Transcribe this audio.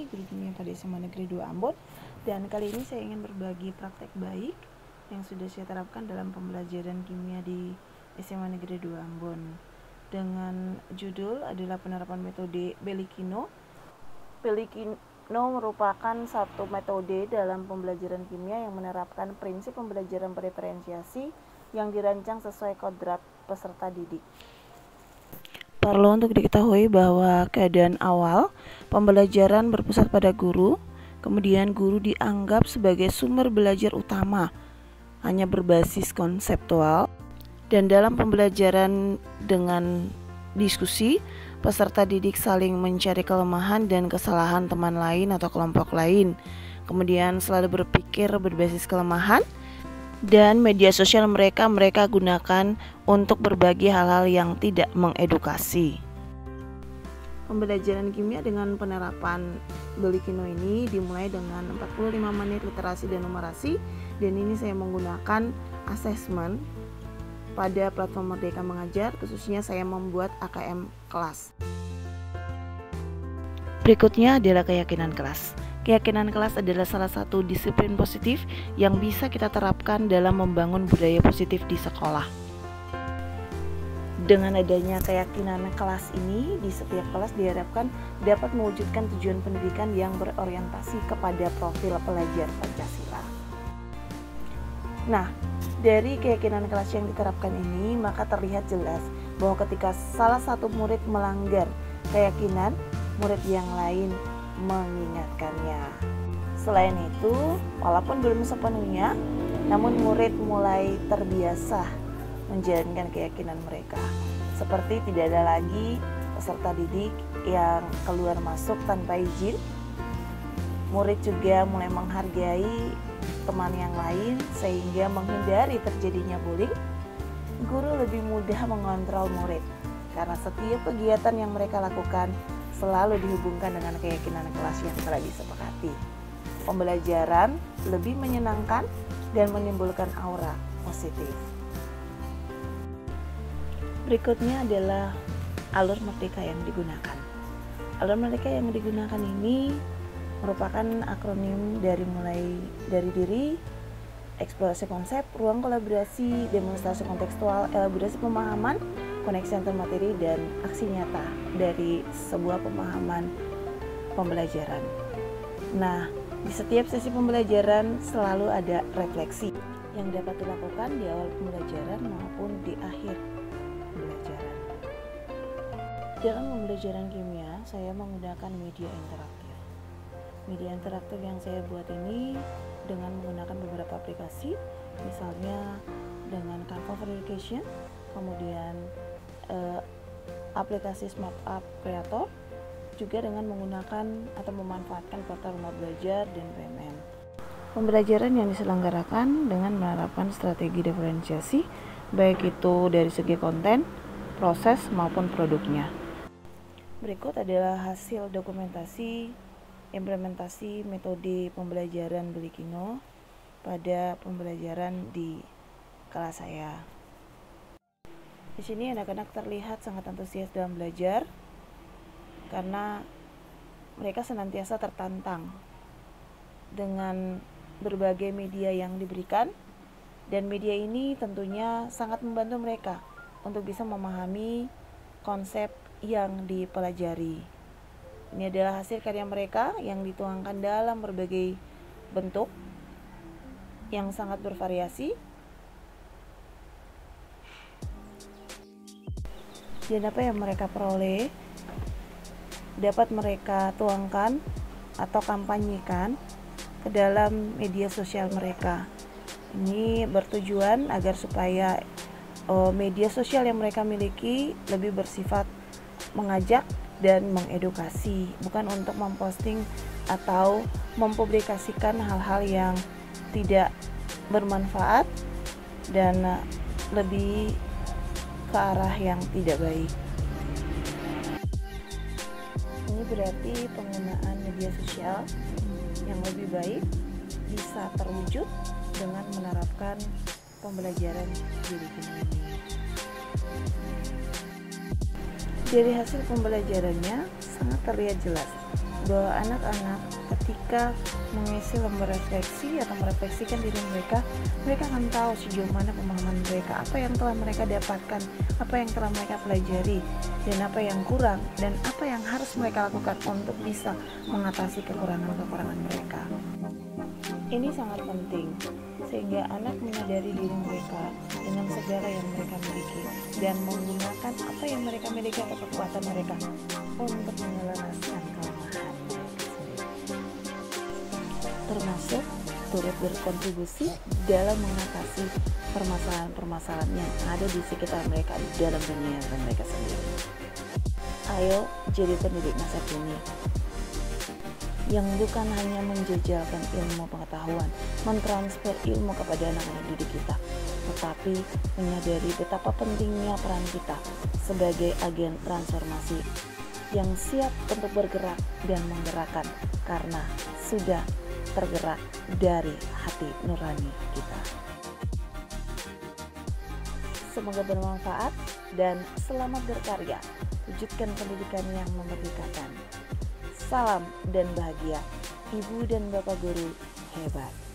Guru Kimia pada SMA Negeri 2 Ambon, dan kali ini saya ingin berbagi praktek baik yang sudah saya terapkan dalam pembelajaran kimia di SMA Negeri 2 Ambon dengan judul adalah penerapan metode Bellikino. Bellikino merupakan satu metode dalam pembelajaran kimia yang menerapkan prinsip pembelajaran preferensiasi yang dirancang sesuai kodrat peserta didik. Perlu untuk diketahui bahwa keadaan awal pembelajaran berpusat pada guru, kemudian guru dianggap sebagai sumber belajar utama, hanya berbasis konseptual, dan dalam pembelajaran dengan diskusi, peserta didik saling mencari kelemahan dan kesalahan teman lain atau kelompok lain, kemudian selalu berpikir berbasis kelemahan, dan media sosial mereka gunakan untuk berbagi hal-hal yang tidak mengedukasi. Pembelajaran kimia dengan penerapan Bellikino ini dimulai dengan 45 menit literasi dan numerasi, dan ini saya menggunakan asesmen pada platform Merdeka Mengajar, khususnya saya membuat AKM kelas. Berikutnya adalah keyakinan kelas. Keyakinan kelas adalah salah satu disiplin positif yang bisa kita terapkan dalam membangun budaya positif di sekolah. Dengan adanya keyakinan kelas ini, di setiap kelas diharapkan dapat mewujudkan tujuan pendidikan yang berorientasi kepada profil pelajar Pancasila. Nah, dari keyakinan kelas yang diterapkan ini, maka terlihat jelas bahwa ketika salah satu murid melanggar keyakinan, murid yang lain mengingatkannya. Selain itu, walaupun belum sepenuhnya, namun murid mulai terbiasa menjalankan keyakinan mereka. Seperti tidak ada lagi peserta didik yang keluar masuk tanpa izin. Murid juga mulai menghargai teman yang lain sehingga menghindari terjadinya bullying. Guru lebih mudah mengontrol murid karena setiap kegiatan yang mereka lakukan selalu dihubungkan dengan keyakinan kelas yang telah disepakati. Pembelajaran lebih menyenangkan dan menimbulkan aura positif. Berikutnya adalah alur merdeka yang digunakan. Alur merdeka yang digunakan ini merupakan akronim dari diri, eksplorasi konsep, ruang kolaborasi, demonstrasi kontekstual, elaborasi pemahaman, koneksi antar materi, dan aksi nyata dari sebuah pemahaman pembelajaran. Nah, di setiap sesi pembelajaran selalu ada refleksi yang dapat dilakukan di awal pembelajaran maupun di akhir pembelajaran. Dalam pembelajaran kimia, saya menggunakan media interaktif. Media interaktif yang saya buat ini dengan menggunakan beberapa aplikasi, misalnya dengan Canva for Education, kemudian aplikasi Smart App Creator, juga dengan menggunakan atau memanfaatkan portal Rumah Belajar dan PMM. Pembelajaran yang diselenggarakan dengan menerapkan strategi diferensiasi, baik itu dari segi konten, proses, maupun produknya. Berikut adalah hasil dokumentasi implementasi metode pembelajaran Bellikino pada pembelajaran di kelas saya. Di sini anak-anak terlihat sangat antusias dalam belajar karena mereka senantiasa tertantang dengan berbagai media yang diberikan, dan media ini tentunya sangat membantu mereka untuk bisa memahami konsep yang dipelajari. Ini adalah hasil karya mereka yang dituangkan dalam berbagai bentuk yang sangat bervariasi. Dan apa yang mereka peroleh dapat mereka tuangkan atau kampanyekan ke dalam media sosial mereka. Ini bertujuan agar supaya media sosial yang mereka miliki lebih bersifat mengajak dan mengedukasi, bukan untuk memposting atau mempublikasikan hal-hal yang tidak bermanfaat dan lebih ke arah yang tidak baik. Ini berarti penggunaan media media sosial yang lebih baik bisa terwujud dengan menerapkan pembelajaran diri kimia ini. Dari hasil pembelajarannya sangat terlihat jelas bahwa anak-anak ketika mengisi lembar refleksi atau merefleksikan diri mereka akan tahu sejauh mana pemahaman mereka, apa yang telah mereka dapatkan, apa yang telah mereka pelajari, dan apa yang kurang, dan apa yang harus mereka lakukan untuk bisa mengatasi kekurangan-kekurangan mereka. Ini sangat penting, sehingga anak menyadari diri mereka dengan segala yang mereka miliki dan menggunakan apa yang mereka miliki atau kekuatan mereka untuk menyelaraskan kelemahan mereka sendiri, termasuk turut berkontribusi dalam mengatasi permasalahan-permasalahan yang ada di sekitar mereka di dalam dunia mereka sendiri. Ayo jadi pendidik masa kini yang bukan hanya menjejalkan ilmu pengetahuan, mentransfer ilmu kepada anak-anak didik kita, tetapi menyadari betapa pentingnya peran kita sebagai agen transformasi yang siap untuk bergerak dan menggerakkan karena sudah tergerak dari hati nurani kita. Semoga bermanfaat dan selamat berkarya. Wujudkan pendidikan yang memerdekakan. Salam dan bahagia, Ibu dan Bapak Guru hebat.